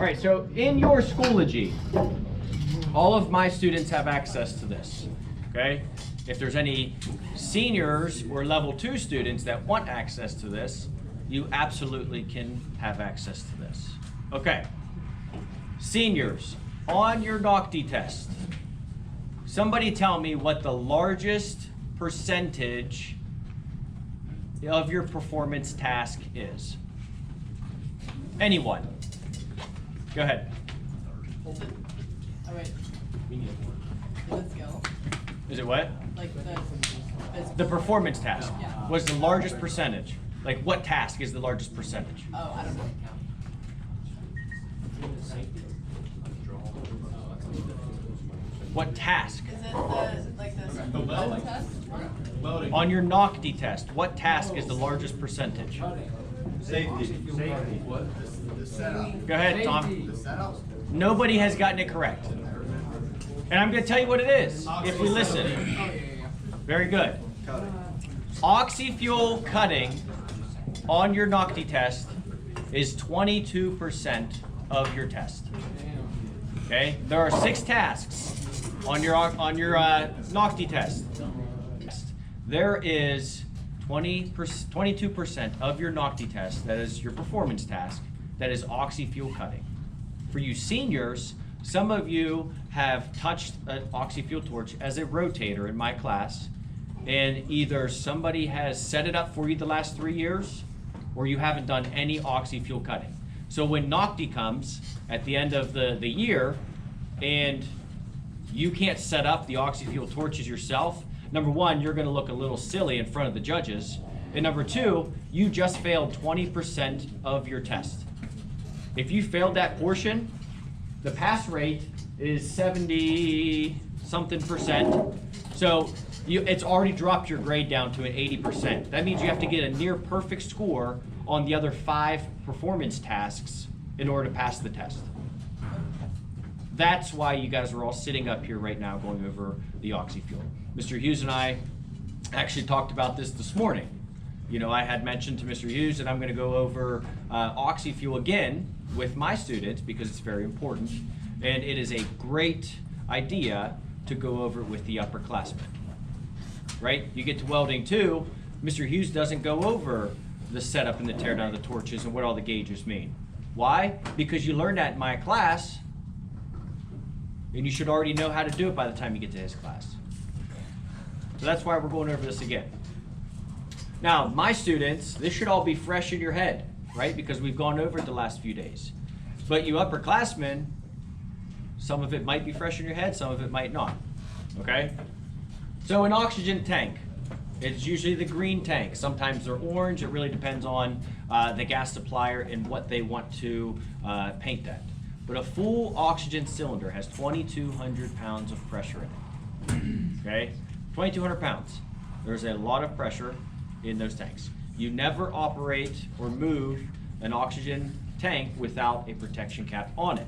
right, so in your Schoology, all of my students have access to this, okay? If there's any seniors or level 2 students that want access to this, you absolutely can have access to this. Okay, seniors, on your NOCD test, somebody tell me what the largest percentage of your performance task is. Anyone? Go ahead. Is it, oh wait, is it skill? Is it what? Like The performance task. Yeah. What's the largest percentage? Like what task is the largest percentage? Oh, I don't know. What task? Is it the welding test? On your NOCD test, what task is the largest percentage? Safety. What? The setup. Go ahead, Tom. The setup. Nobody has gotten it correct. And I'm going to tell you what it is, if we listen. Very good. Oxyfuel cutting on your NOCD test is 22% of your test. Okay? There are 6 tasks on your NOCD test. There is 22% of your NOCD test, that is your performance task, that is oxyfuel cutting. For you seniors, some of you have touched an oxyfuel torch as a rotator in my class, and either somebody has set it up for you the last 3 years, or you haven't done any oxyfuel cutting. So when NOCD comes at the end of the year, and you can't set up the oxyfuel torches yourself, number one, you're gonna look a little silly in front of the judges, and number two, you just failed 20% of your test. If you failed that portion, the pass rate is 70-something%. So it's already dropped your grade down to an 80%. That means you have to get a near perfect score on the other 5 performance tasks in order to pass the test. That's why you guys are all sitting up here right now going over the oxyfuel. Mr. Hughes and I actually talked about this morning. You know, I had mentioned to Mr. Hughes that I'm going to go over oxyfuel again with my students because it's very important, and it is a great idea to go over it with the upperclassmen. Right? You get to welding 2, Mr. Hughes doesn't go over the setup and the tear down of the torches and what all the gauges mean. Why? Because you learned that in my class, and you should already know how to do it by the time you get to his class. So that's why we're going over this again. Now, my students, this should all be fresh in your head, right? Because we've gone over it the last few days. But you upperclassmen, some of it might be fresh in your head, some of it might not, okay? So an oxygen tank, it's usually the green tank. Sometimes they're orange. It really depends on the gas supplier and what they want to paint that. But a full oxygen cylinder has 2,200 pounds of pressure in it, okay? 2,200 pounds. There's a lot of pressure in those tanks. You never operate or move an oxygen tank without a protection cap on it.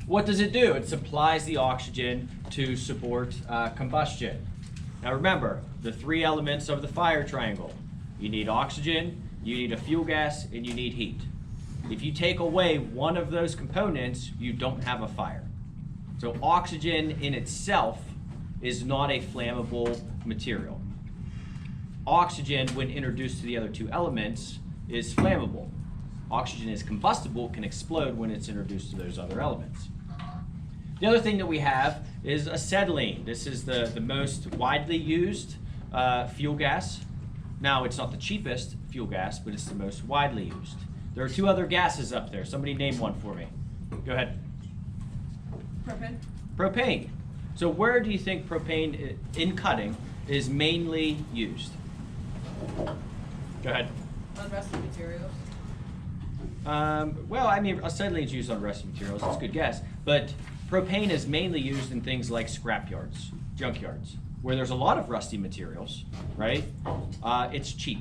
What does it do? It supplies the oxygen to support combustion. Now remember, the 3 elements of the fire triangle. You need oxygen, you need a fuel gas, and you need heat. If you take away one of those components, you don't have a fire. So oxygen in itself is not a flammable material. Oxygen, when introduced to the other 2 elements, is flammable. Oxygen is combustible, can explode when it's introduced to those other elements. The other thing that we have is acetylene. This is the most widely used fuel gas. Now, it's not the cheapest fuel gas, but it's the most widely used. There are 2 other gases up there. Somebody name one for me. Go ahead. Propane. Propane. So where do you think propane in cutting is mainly used? Go ahead. On rusty materials. Well, I mean, acetylene is used on rusty materials. It's a good guess. But propane is mainly used in things like scrap yards, junk yards, where there's a lot of rusty materials, right? It's cheap,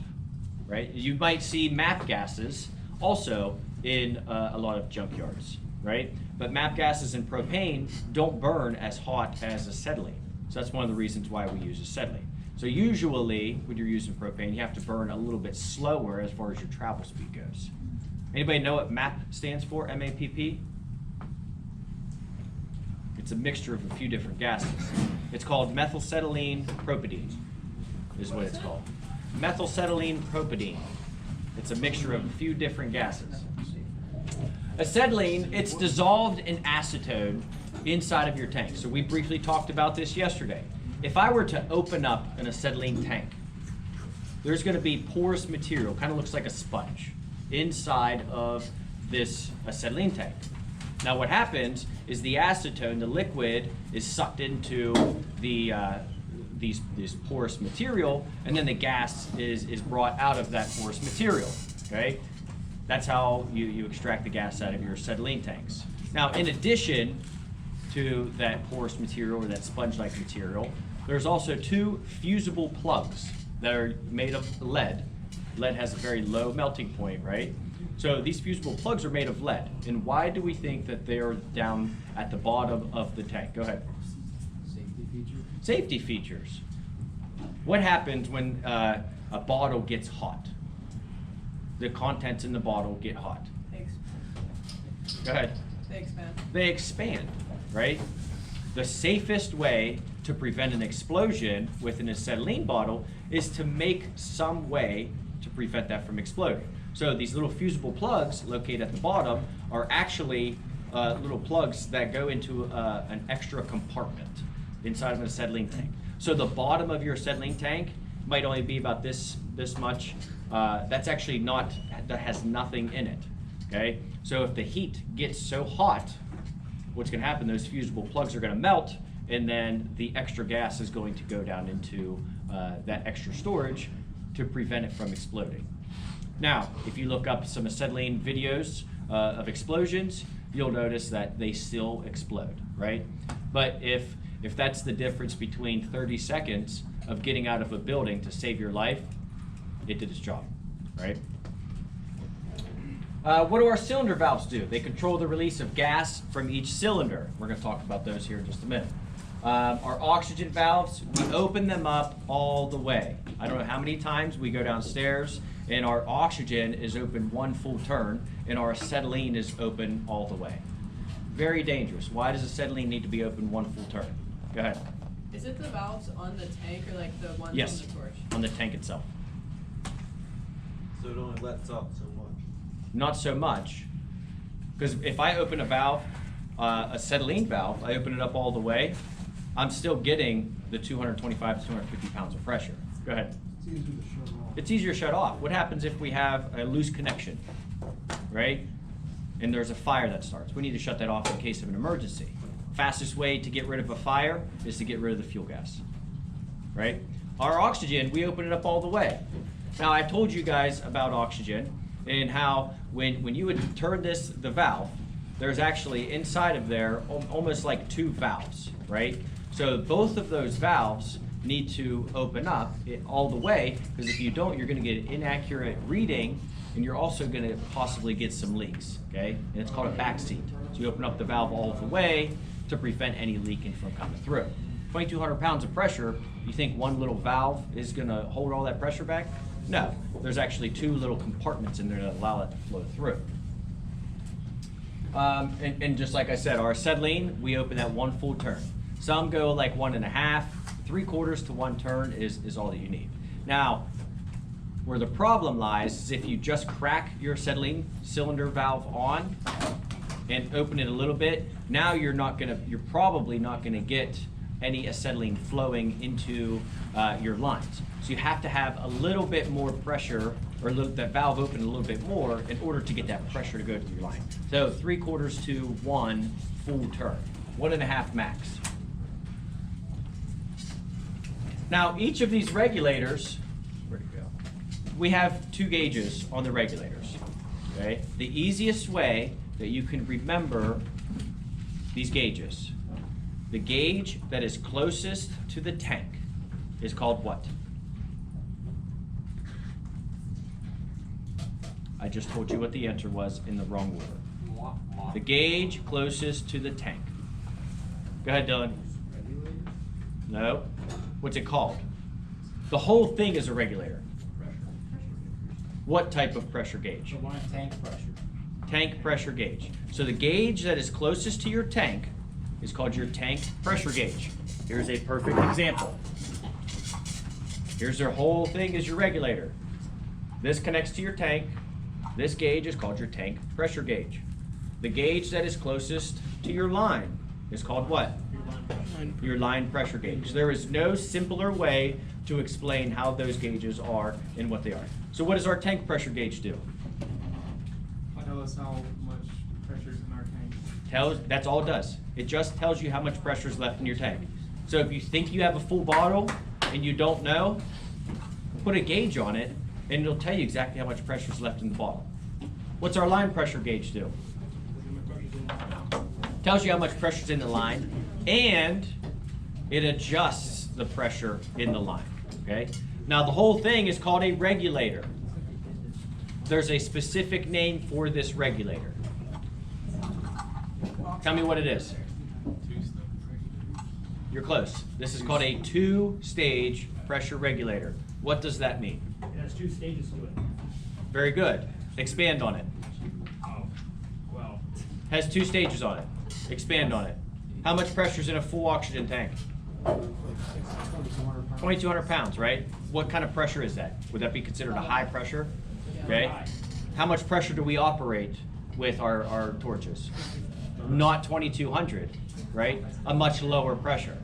right? You might see MAP gases also in a lot of junk yards, right? But MAP gases and propane don't burn as hot as acetylene. So that's one of the reasons why we use acetylene. So usually when you're using propane, you have to burn a little bit slower as far as your travel speed goes. Anybody know what MAP stands for? M-A-P-P? It's a mixture of a few different gases. It's called methylcetylene propadiene, is what it's called. Methylcetylene propadiene. It's a mixture of a few different gases. Acetylene, it's dissolved in acetone inside of your tank. So we briefly talked about this yesterday. If I were to open up an acetylene tank, there's going to be porous material, kind of looks like a sponge, inside of this acetylene tank. Now what happens is the acetone, the liquid, is sucked into the this porous material, and then the gas is brought out of that porous material, okay? That's how you extract the gas out of your acetylene tanks. Now, in addition to that porous material or that sponge-like material, there's also two fusible plugs that are made of lead. Lead has a very low melting point, right? So these fusible plugs are made of lead. And why do we think that they're down at the bottom of the tank? Go ahead. Safety feature. Safety features. What happens when a bottle gets hot? The contents in the bottle get hot. Thanks. Go ahead. They expand. They expand, right? The safest way to prevent an explosion with an acetylene bottle is to make some way to prevent that from exploding. So these little fusible plugs located at the bottom are actually little plugs that go into an extra compartment inside of an acetylene tank. So the bottom of your acetylene tank might only be about this much. That's actually not, that has nothing in it, okay? So if the heat gets so hot, what's gonna happen, those fusible plugs are gonna melt, and then the extra gas is going to go down into that extra storage to prevent it from exploding. Now, if you look up some acetylene videos of explosions, you'll notice that they still explode, right? But if that's the difference between 30 seconds of getting out of a building to save your life, it did its job, right? What do our cylinder valves do? They control the release of gas from each cylinder. We're going to talk about those here in just a minute. Our oxygen valves, we open them up all the way. I don't know how many times we go downstairs and our oxygen is open one full turn and our acetylene is open all the way. Very dangerous. Why does acetylene need to be open one full turn? Go ahead. Is it the valves on the tank or like the ones Yes, on the torch? on the tank itself. So it only lets up so much. Not so much, because if I open a valve, acetylene valve, I open it up all the way, I'm still getting the 225 to 250 pounds of pressure. Go ahead. It's easier to shut off. It's easier to shut off. What happens if we have a loose connection, right? And there's a fire that starts. We need to shut that off in case of an emergency. Fastest way to get rid of a fire is to get rid of the fuel gas, right? Our oxygen, we open it up all the way. Now, I told you guys about oxygen and how when you would turn the valve, there's actually inside of there almost like two valves, right? So both of those valves need to open up all the way, because if you don't, you're going to get an inaccurate reading, and you're also going to possibly get some leaks, okay? And it's called a backseat. So you open up the valve all the way to prevent any leaking from coming through. 2,200 pounds of pressure, you think one little valve is going to hold all that pressure back? No, there's actually two little compartments in there that allow it to flow through. And just like I said, our acetylene, we open that one full turn. Some go like 1.5, 3/4 to 1 turn is all that you need. Now, where the problem lies is if you just crack your acetylene cylinder valve on and open it a little bit, now you're probably not gonna get any acetylene flowing into your lines. So you have to have a little bit more pressure, or that valve open a little bit more in order to get that pressure to go through your line. So 3/4 to 1 full turn, 1.5 max. Now, each of these regulators, where'd it go? We have 2 gauges on the regulators, okay? The easiest way that you can remember these gauges, the gauge that is closest to the tank is called what? I just told you what the answer was in the wrong order. The gauge closest to the tank. Go ahead, Dylan. No. What's it called? The whole thing is a regulator. What type of pressure gauge? The one at tank pressure. tank pressure gauge. So the gauge that is closest to your tank is called your tank pressure gauge. Here's a perfect example. Here's their whole thing is your regulator. This connects to your tank. This gauge is called your tank pressure gauge. The gauge that is closest to your line is called what? Your line pressure gauge. There is no simpler way to explain how those gauges are and what they are. So what does our tank pressure gauge do? Tell us how much pressure is in our tank. That's all it does. It just tells you how much pressure is left in your tank. So if you think you have a full bottle and you don't know, put a gauge on it and it'll tell you exactly how much pressure is left in the bottle. What's our line pressure gauge do? Tells you how much pressure is in the line, and it adjusts the pressure in the line, okay? Now the whole thing is called a regulator. There's a specific name for this regulator. Tell me what it is. You're close. This is called a two-stage pressure regulator. What does that mean? It has 2 stages to it. Very good. Expand on it. Oh, well, Has 2 stages on it. Expand on it. How much pressure is in a full oxygen tank? 2,200 pounds, right? What kind of pressure is that? Would that be considered a high pressure? Okay. How much pressure do we operate with our torches? Not 2,200, right? A much lower pressure.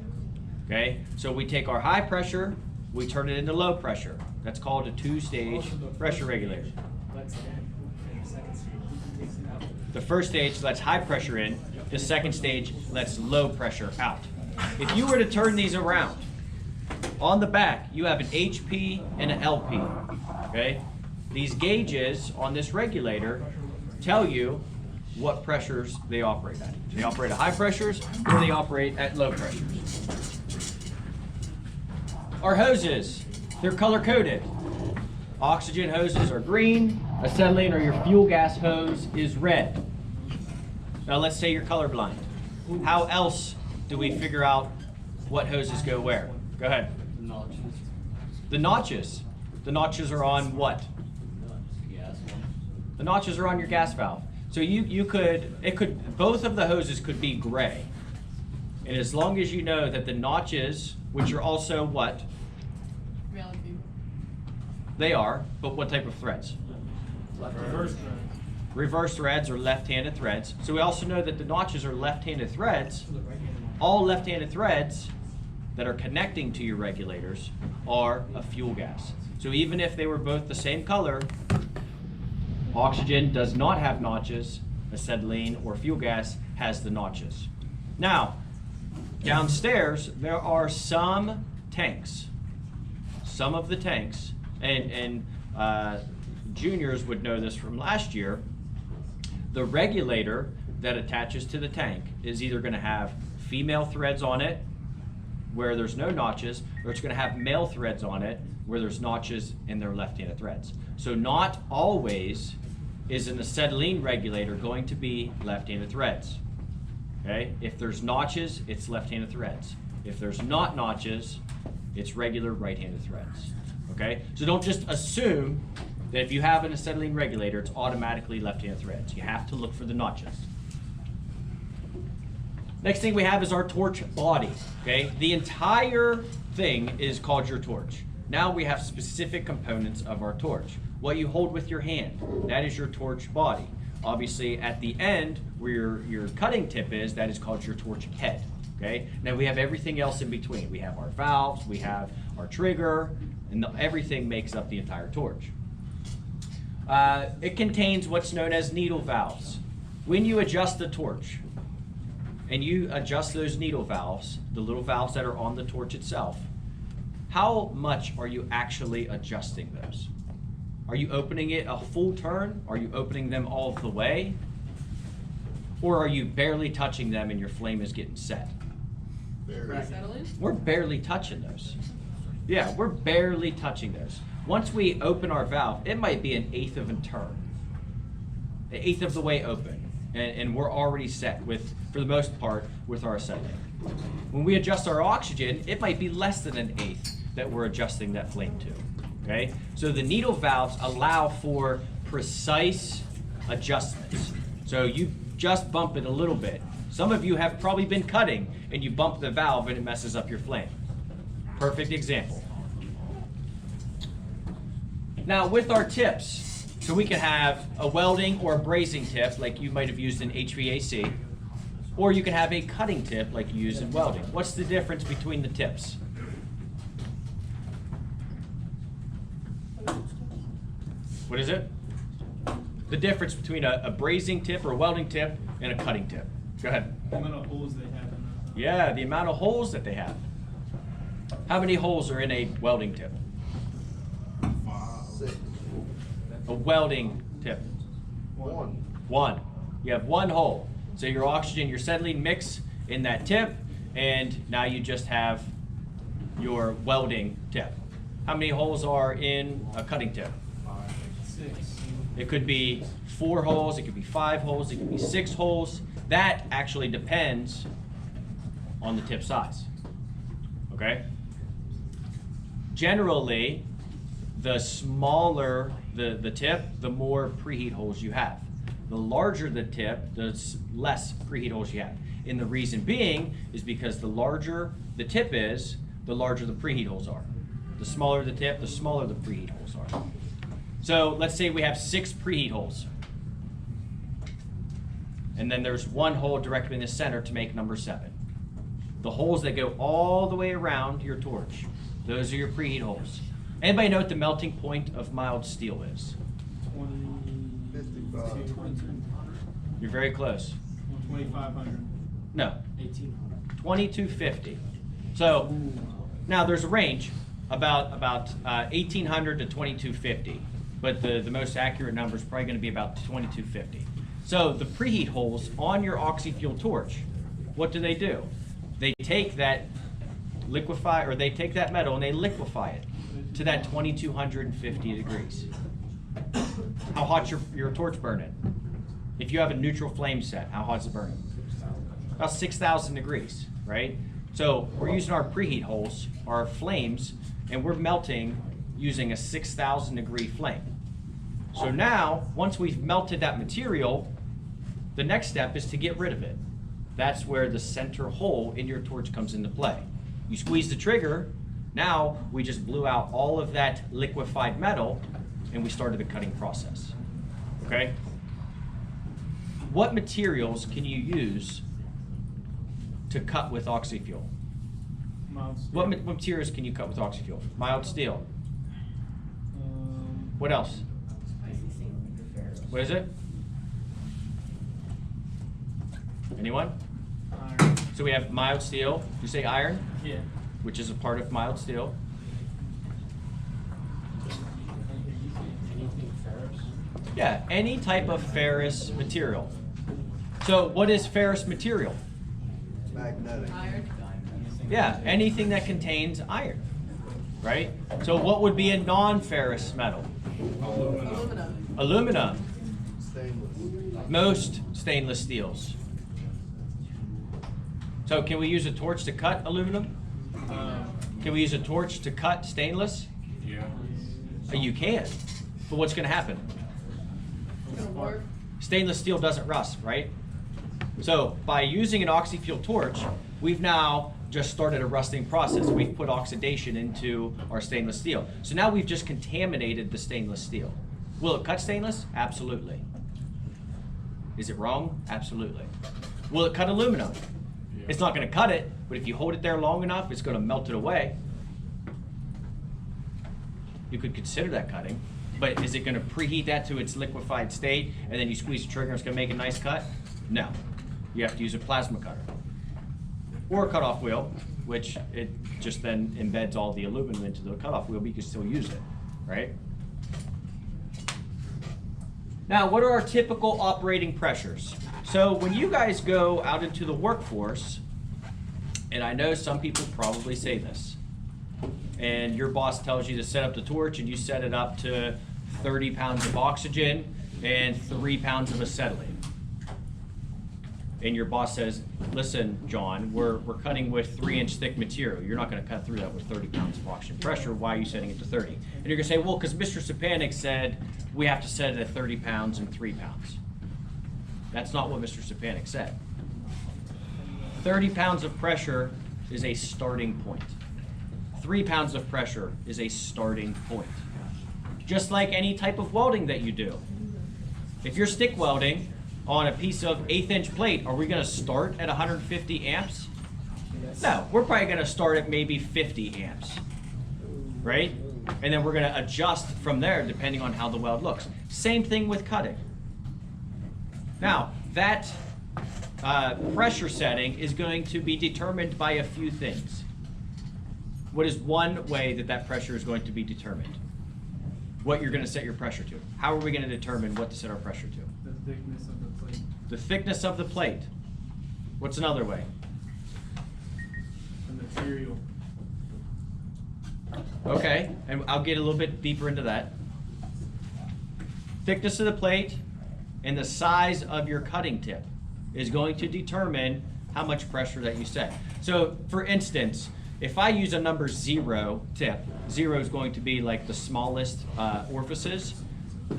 Okay. So we take our high pressure, we turn it into low pressure. That's called a 2-stage pressure regulator. The first stage lets high pressure in. The second stage lets low pressure out. If you were to turn these around, on the back you have an HP and an LP. Okay? These gauges on this regulator tell you what pressures they operate at. They operate at high pressures or they operate at low pressures. Our hoses, they're color coded. Oxygen hoses are green, acetylene or your fuel gas hose is red. Now let's say you're colorblind. How else do we figure out what hoses go where? Go ahead. The notches. The notches are on what? The notches are on your gas valve. So both of the hoses could be gray. And as long as you know that the notches, which are also what? Reality. They are, but what type of threads? Reverse thread. Reverse threads or left-handed threads. So we also know that the notches are left-handed threads. All left-handed threads that are connecting to your regulators are a fuel gas. So even if they were both the same color, oxygen does not have notches, acetylene or fuel gas has the notches. Now, downstairs there are some tanks. Some of the tanks, and juniors would know this from last year, the regulator that attaches to the tank is either going to have female threads on it where there's no notches, or it's going to have male threads on it where there's notches and they're left-handed threads. So not always is an acetylene regulator going to be left-handed threads. Okay? If there's notches, it's left-handed threads. If there's not notches, it's regular right-handed threads. Okay? So don't just assume that if you have an acetylene regulator, it's automatically left-handed threads. You have to look for the notches. Next thing we have is our torch body. Okay? The entire thing is called your torch. Now we have specific components of our torch. What you hold with your hand, that is your torch body. Obviously at the end where your cutting tip is, that is called your torch head. Okay? Now we have everything else in between. We have our valves, we have our trigger, and everything makes up the entire torch. It contains what's known as needle valves. When you adjust the torch, and you adjust those needle valves, the little valves that are on the torch itself, how much are you actually adjusting those? Are you opening it a full turn? Are you opening them all the way? Or are you barely touching them and your flame is getting set? Acetylene? We're barely touching those. Yeah, we're barely touching those. Once we open our valve, it might be 1/8 of a turn. 1/8 of the way open. And we're already set with, for the most part, with our acetylene. When we adjust our oxygen, it might be less than 1/8 that we're adjusting that flame to. Okay? So the needle valves allow for precise adjustments. So you just bump it a little bit. Some of you have probably been cutting and you bump the valve and it messes up your flame. Perfect example. Now with our tips, so we can have a welding or a brazing tip like you might have used in HVAC, or you can have a cutting tip like you use in welding. What's the difference between the tips? What is it? The difference between a brazing tip or a welding tip and a cutting tip. Go ahead. The amount of holes they have in the. Yeah, the amount of holes that they have. How many holes are in a welding tip? 6. A welding tip. One. One. You have one hole. So your oxygen, your acetylene mix in that tip, and now you just have your welding tip. How many holes are in a cutting tip? 6. It could be 4 holes, it could be 5 holes, it could be 6 holes. That actually depends on the tip size. Okay? Generally, the smaller the tip, the more preheat holes you have. The larger the tip, the less preheat holes you have. And the reason being is because the larger the tip is, the larger the preheat holes are. The smaller the tip, the smaller the preheat holes are. So let's say we have 6 preheat holes. And then there's one hole directly in the center to make number 7. The holes that go all the way around your torch, those are your preheat holes. Anybody know what the melting point of mild steel is? 55. 2200. You're very close. 2500. No. 2250. So now there's a range about 1800 to 2250, but the most accurate number is probably going to be about 2250. So the preheat holes on your Oxyfuel torch, what do? They take that they take that metal and they liquefy it to that 2250 degrees. How hot's your torch burning? If you have a neutral flame set, how hot's it burning? About 6,000 degrees, right? So we're using our preheat holes, our flames, and we're melting using a 6,000 degree flame. So now, once we've melted that material, the next step is to get rid of it. That's where the center hole in your torch comes into play. You squeeze the trigger, now we just blew out all of that liquefied metal and we started the cutting process, okay? What materials can you use to cut with Oxyfuel? Mild steel. What materials can you cut with Oxyfuel? Mild steel. What else? What is it? Anyone? Iron. So we have mild steel. You say iron, Yeah. which is a part of mild steel. Anything ferrous? Yeah, any type of ferrous material. So what is ferrous material? Magnetic. Yeah, anything that contains iron, right? So what would be a non-ferrous metal? Aluminum. Aluminum. Stainless. Most stainless steels. So can we use a torch to cut aluminum? Can we use a torch to cut stainless? Yeah. You can, but what's gonna happen? It's gonna work. Stainless steel doesn't rust, right? So by using an Oxyfuel torch, we've now just started a rusting process. We've put oxidation into our stainless steel. So now we've just contaminated the stainless steel. Will it cut stainless? Absolutely. Is it wrong? Absolutely. Will it cut aluminum? It's not gonna cut it, but if you hold it there long enough, it's gonna melt it away. You could consider that cutting, but is it gonna preheat that to its liquefied state and then you squeeze the trigger and it's gonna make a nice cut? No. You have to use a plasma cutter. Or a cutoff wheel, which it just then embeds all the aluminum into the cutoff wheel, but you can still use it, right? Now, what are our typical operating pressures? So when you guys go out into the workforce, and I know some people probably say this, and your boss tells you to set up the torch and you set it up to 30 pounds of oxygen and 3 pounds of acetylene. And your boss says, listen, John, we're cutting with 3-inch thick material. You're not gonna cut through that with 30 pounds of oxygen pressure. Why are you setting it to 30? And you're gonna say, well, because Mr. Sapanik said we have to set it at 30 pounds and 3 pounds. That's not what Mr. Stepanek said. 30 pounds of pressure is a starting point. 3 pounds of pressure is a starting point. Just like any type of welding that you do. If you're stick welding on a piece of 1/8 inch plate, are we gonna start at 150 amps? No, we're probably gonna start at maybe 50 amps, right? And then we're gonna adjust from there depending on how the weld looks. Same thing with cutting. Now, that pressure setting is going to be determined by a few things. What is one way that that pressure is going to be determined? What you're gonna set your pressure to. How are we gonna determine what to set our pressure to? The thickness of the plate. The thickness of the plate. What's another way? The material. Okay, and I'll get a little bit deeper into that. Thickness of the plate and the size of your cutting tip is going to determine how much pressure that you set. So, for instance, if I use a number 0 tip, 0 is going to be like the smallest orifices.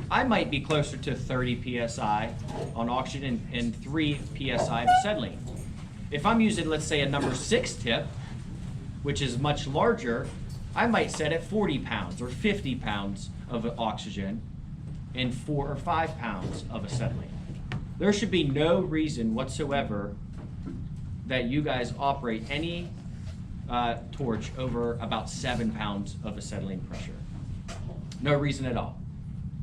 I might be closer to 30 psi on oxygen and 3 psi of acetylene. If I'm using, let's say, a number 6 tip, which is much larger, I might set at 40 pounds or 50 pounds of oxygen and 4 or 5 pounds of acetylene. There should be no reason whatsoever that you guys operate any torch over about 7 pounds of acetylene pressure. No reason at all.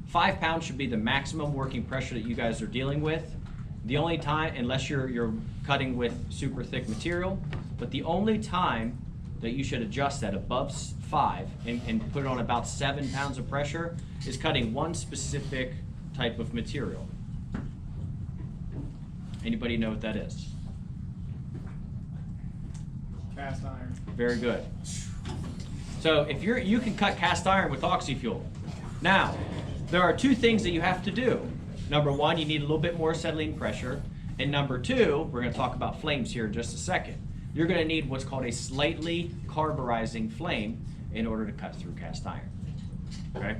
5 pounds should be the maximum working pressure that you guys are dealing with. The only time, unless you're cutting with super thick material, but the only time that you should adjust that above 5 and put it on about 7 pounds of pressure is cutting one specific type of material. Anybody know what that is? Cast iron. Very good. So if you can cut cast iron with Oxyfuel. Now, there are 2 things that you have to do. Number 1, you need a little bit more acetylene pressure. And number 2, we're gonna talk about flames here in just a second. You're gonna need what's called a slightly carburizing flame in order to cut through cast iron, okay?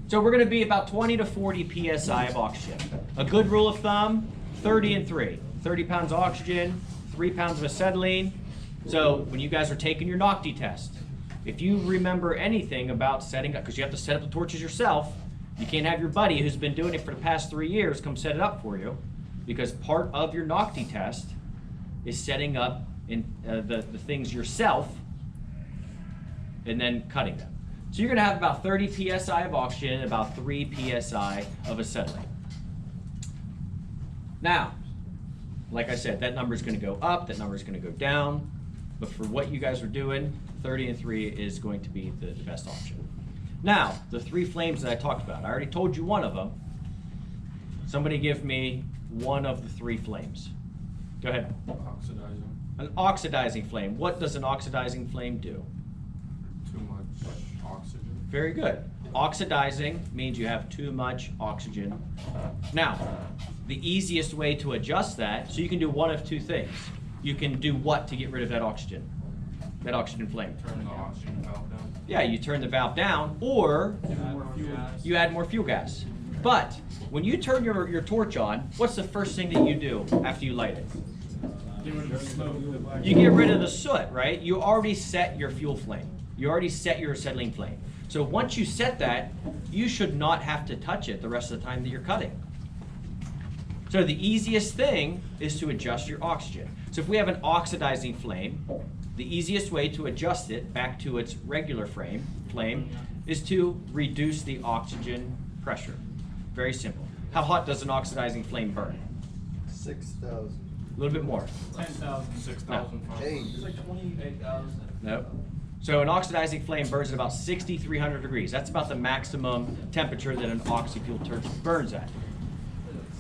So we're gonna be about 20 to 40 psi of oxygen. A good rule of thumb, 30 and 3. 30 pounds of oxygen, 3 pounds of acetylene. So when you guys are taking your NOCTI test, if you remember anything about setting up, because you have to set up the torches yourself, you can't have your buddy who's been doing it for the past 3 years come set it up for you, because part of your NOCTI test is setting up the things yourself and then cutting them. So you're gonna have about 30 psi of oxygen and about 3 psi of acetylene. Now, like I said, that number is gonna go up, that number is gonna go down, but for what you guys are doing, 30 and 3 is going to be the best option. Now, the 3 flames that I talked about, I already told you one of them. Somebody give me one of the 3 flames. Go ahead. Oxidizing. An oxidizing flame. What does an oxidizing flame do? Too much oxygen. Very good. Oxidizing means you have too much oxygen. Now, the easiest way to adjust that, so you can do one of 2 things. You can do what to get rid of that oxygen flame? Turn the oxygen valve down. Yeah, you turn the valve down, or More fuel. you add more fuel gas. But when you turn your torch on, what's the first thing that you do after you light it? Get rid of the smoke. The black You get rid of the soot, right? You already set your fuel flame. You already set your acetylene flame. So once you set that, you should not have to touch it the rest of the time that you're cutting. So the easiest thing is to adjust your oxygen. So if we have an oxidizing flame, the easiest way to adjust it back to its regular flame is to reduce the oxygen pressure. Very simple. How hot does an oxidizing flame burn? 6,000. A little bit more. 10,000. 6,500. It's like 28,000. Nope. So an oxidizing flame burns at about 6,300 degrees. That's about the maximum temperature that an oxyfuel torch burns at.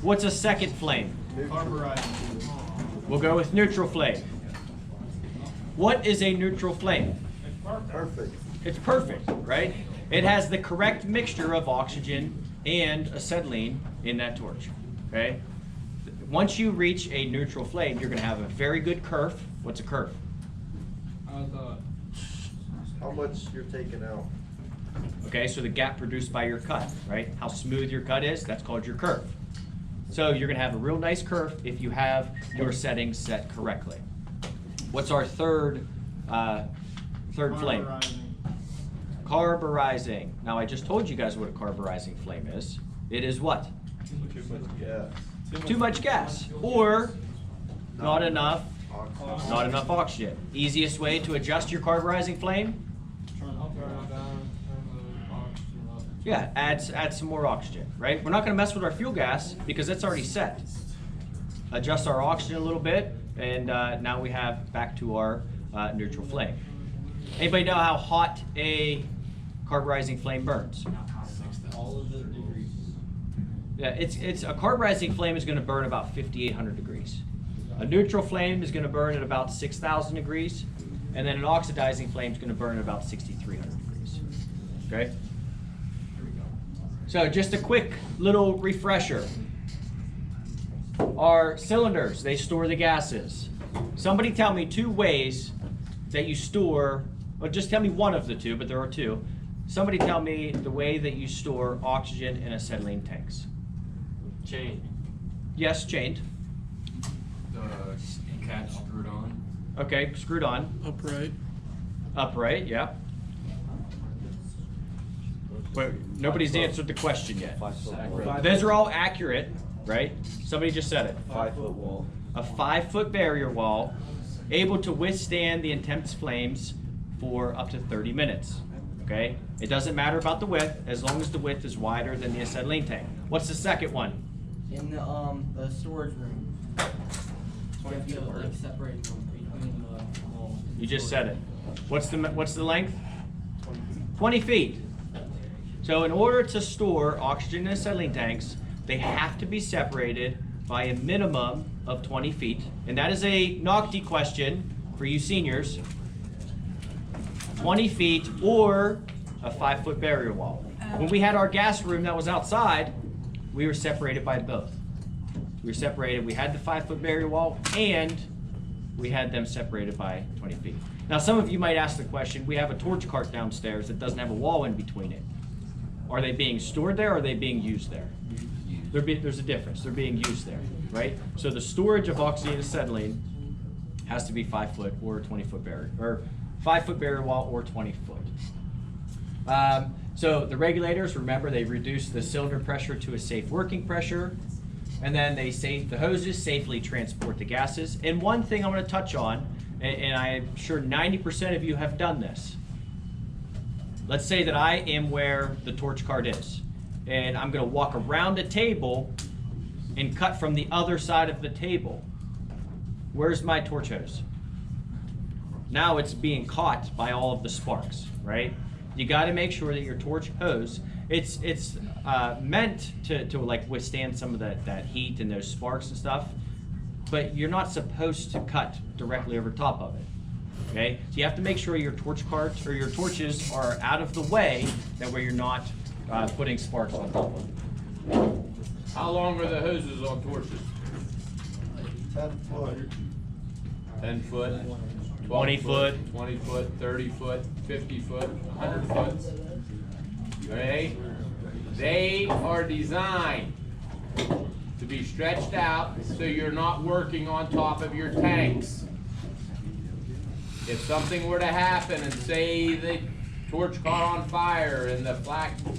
What's a second flame? Carburizing. We'll go with neutral flame. What is a neutral flame? Perfect. It's perfect, right? It has the correct mixture of oxygen and acetylene in that torch, okay? Once you reach a neutral flame, you're gonna have a very good kerf. What's a kerf? How much you're taking out? Okay, so the gap produced by your cut, right? How smooth your cut is, that's called your curve. So you're gonna have a real nice curve if you have your settings set correctly. What's our third flame? Carburizing. Now I just told you guys what a carburizing flame is. It is what? Too much gas. Too much gas, or not enough oxygen. Easiest way to adjust your carburizing flame? Yeah, add some more oxygen, right? We're not gonna mess with our fuel gas because that's already set. Adjust our oxygen a little bit, and now we have back to our neutral flame. Anybody know how hot a carburizing flame burns? All of the degrees. Yeah, it's a carburizing flame is gonna burn about 5,800 degrees. A neutral flame is gonna burn at about 6,000 degrees, and then an oxidizing flame is gonna burn at about 6,300 degrees. Okay? So just a quick little refresher. Our cylinders, they store the gases. Somebody tell me 2 ways that you store, or just tell me one of the 2, but there are 2. Somebody tell me the way that you store oxygen in acetylene tanks. Chain. Yes, chained. The catch screwed on. Okay, screwed on. Upright. Upright, yeah. Wait, nobody's answered the question yet. 5 foot wall. Those are all accurate, right? Somebody just said it. 5 foot wall. A 5-foot barrier wall, able to withstand the intense flames for up to 30 minutes. Okay? It doesn't matter about the width, as long as the width is wider than the acetylene tank. What's the second one? In the storage room. You have to like separate them between the wall. You just said it. What's the length? 20 feet. So in order to store oxygen in acetylene tanks, they have to be separated by a minimum of 20 feet. And that is a NOCD question for you seniors. 20 feet or a 5-foot barrier wall. When we had our gas room that was outside, we were separated by both. We were separated, we had the 5-foot barrier wall, and we had them separated by 20 feet. Now some of you might ask the question, we have a torch cart downstairs that doesn't have a wall in between it. Are they being stored there or are they being used there? There's a difference, they're being used there, right? So the storage of oxygen and acetylene has to be 5 foot or a 20-foot barrier, or 5-foot barrier wall or 20 foot. So the regulators, remember, they reduce the cylinder pressure to a safe working pressure, and then the hoses safely transport the gases. And one thing I'm going to touch on, and I'm sure 90% of you have done this. Let's say that I am where the torch cart is, and I'm going to walk around the table and cut from the other side of the table. Where's my torch hose? Now it's being caught by all of the sparks, right? You got to make sure that your torch hose, it's meant to like withstand some of that heat and those sparks and stuff, but you're not supposed to cut directly over top of it. Okay, so you have to make sure your torch carts or your torches are out of the way, that way you're not putting sparks on top of it. How long are the hoses on torches? 10 foot. 10 foot? 20 foot. 20 foot, 30 foot, 50 foot, 100 foot. Okay? They are designed to be stretched out so you're not working on top of your tanks. If something were to happen and say the torch caught on fire and the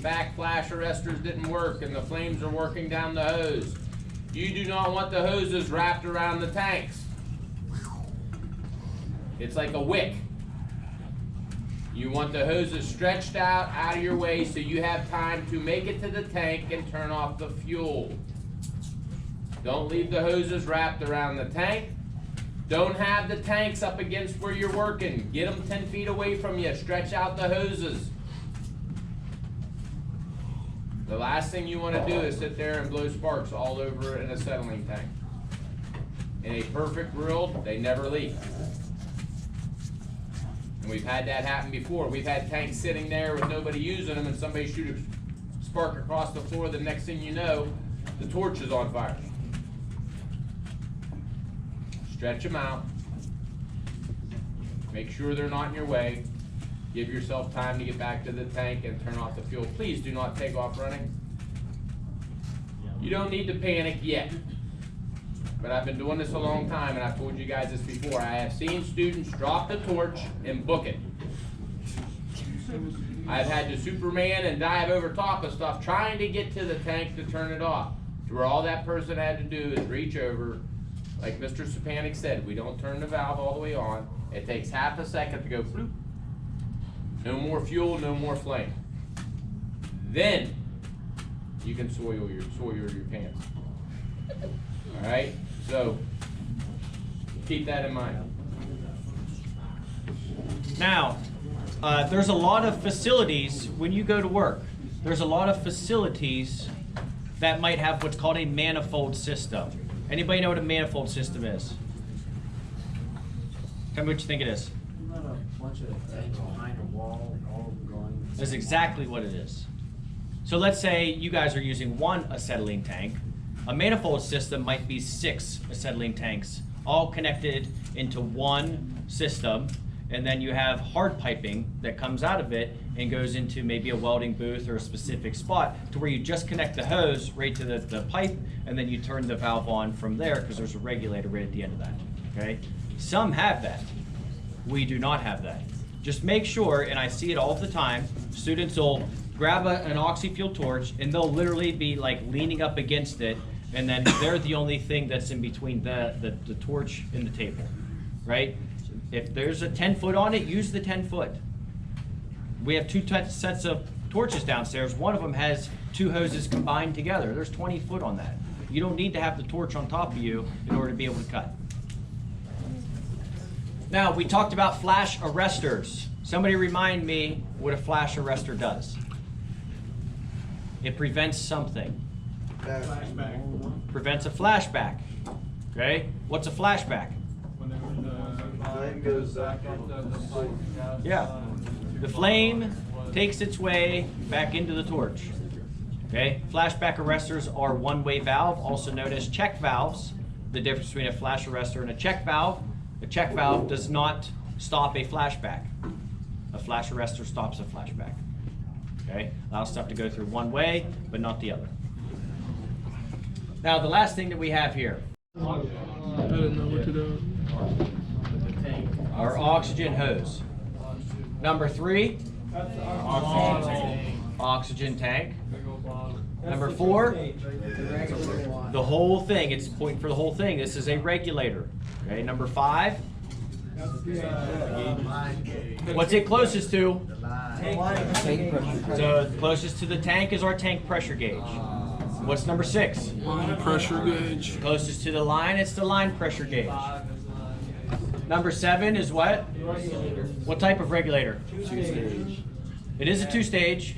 back flash arresters didn't work and the flames are working down the hose, you do not want the hoses wrapped around the tanks. It's like a wick. You want the hoses stretched out of your way so you have time to make it to the tank and turn off the fuel. Don't leave the hoses wrapped around the tank. Don't have the tanks up against where you're working. Get them 10 feet away from you. Stretch out the hoses. The last thing you want to do is sit there and blow sparks all over an acetylene tank. In a perfect world, they never leak. And we've had that happen before. We've had tanks sitting there with nobody using them and somebody shoot a spark across the floor. The next thing you know, the torch is on fire. Stretch them out. Make sure they're not in your way. Give yourself time to get back to the tank and turn off the fuel. Please do not take off running. You don't need to panic yet. But I've been doing this a long time, and I've told you guys this before. I have seen students drop the torch and book it. I've had to Superman and dive over top of stuff trying to get to the tank to turn it off. To where all that person had to do is reach over, like Mr. Stepanek said, we don't turn the valve all the way on. It takes half a second to go bloop. No more fuel, no more flame. Then you can soil your pants. All right, so keep that in mind. Now, there's a lot of facilities when you go to work. There's a lot of facilities that might have what's called a manifold system. Anybody know what a manifold system is? Tell me what you think it is. Not a bunch of tanks behind a wall and all going. That's exactly what it is. So let's say you guys are using one acetylene tank. A manifold system might be 6 acetylene tanks, all connected into one system, and then you have hard piping that comes out of it and goes into maybe a welding booth or a specific spot to where you just connect the hose right to the pipe, and then you turn the valve on from there because there's a regulator right at the end of that, okay? Some have that. We do not have that. Just make sure, and I see it all the time, students will grab an Oxyfuel torch and they'll literally be like leaning up against it, and then they're the only thing that's in between the torch and the table, right? If there's a 10-foot on it, use the 10-foot. We have 2 sets of torches downstairs. One of them has 2 hoses combined together. There's 20 foot on that. You don't need to have the torch on top of you in order to be able to cut. Now, we talked about flash arresters. Somebody remind me what a flash arrestor does. It prevents something. Flashback. Prevents a flashback. Okay? What's a flashback? Whenever the Flame goes back into the pipe. Yeah. The flame takes its way back into the torch. Okay? Flashback arresters are one-way valve, also known as check valves. The difference between a flash arrestor and a check valve does not stop a flashback. A flash arrestor stops a flashback. Okay? Allows stuff to go through one way, but not the other. Now, the last thing that we have here. I don't know what to do. Our oxygen hose. Number 3, oxygen tank. Number 4, the whole thing. It's pointing for the whole thing. This is a regulator. Okay. Number 5, what's it closest to? So closest to the tank is our tank pressure gauge. What's number 6? Line pressure gauge. Closest to the line, it's the line pressure gauge. Number 7 is what? What type of regulator? 2-stage. It is a 2-stage,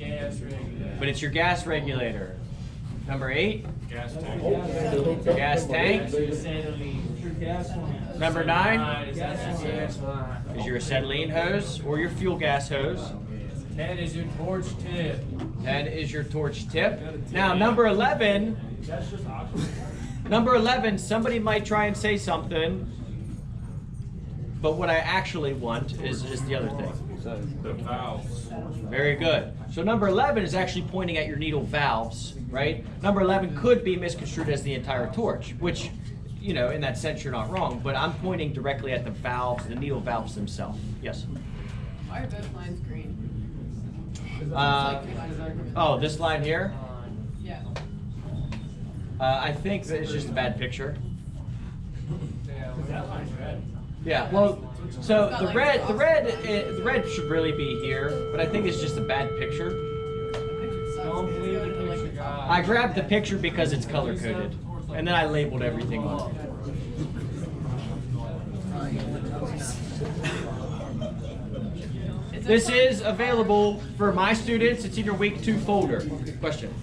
but it's your gas regulator. Number 8? Gas tank. Gas tank. Number 9 is your acetylene hose or your fuel gas hose. That is your torch tip. That is your torch tip. Now, number 11, That's just oxygen. number 11, somebody might try and say something, but what I actually want is the other thing. The valves. Very good. So number 11 is actually pointing at your needle valves, right? Number 11 could be misconstrued as the entire torch, which, you know, in that sense, you're not wrong, but I'm pointing directly at the valves, the needle valves themselves. Yes? Why are both lines green? Oh, this line here? Yeah. I think that it's just a bad picture. That line's red. Yeah, well, so the red should really be here, but I think it's just a bad picture. Don't believe the picture, guys. I grabbed the picture because it's color coded, and then I labeled everything on it. This is available for my students. It's in your week 2 folder. Question?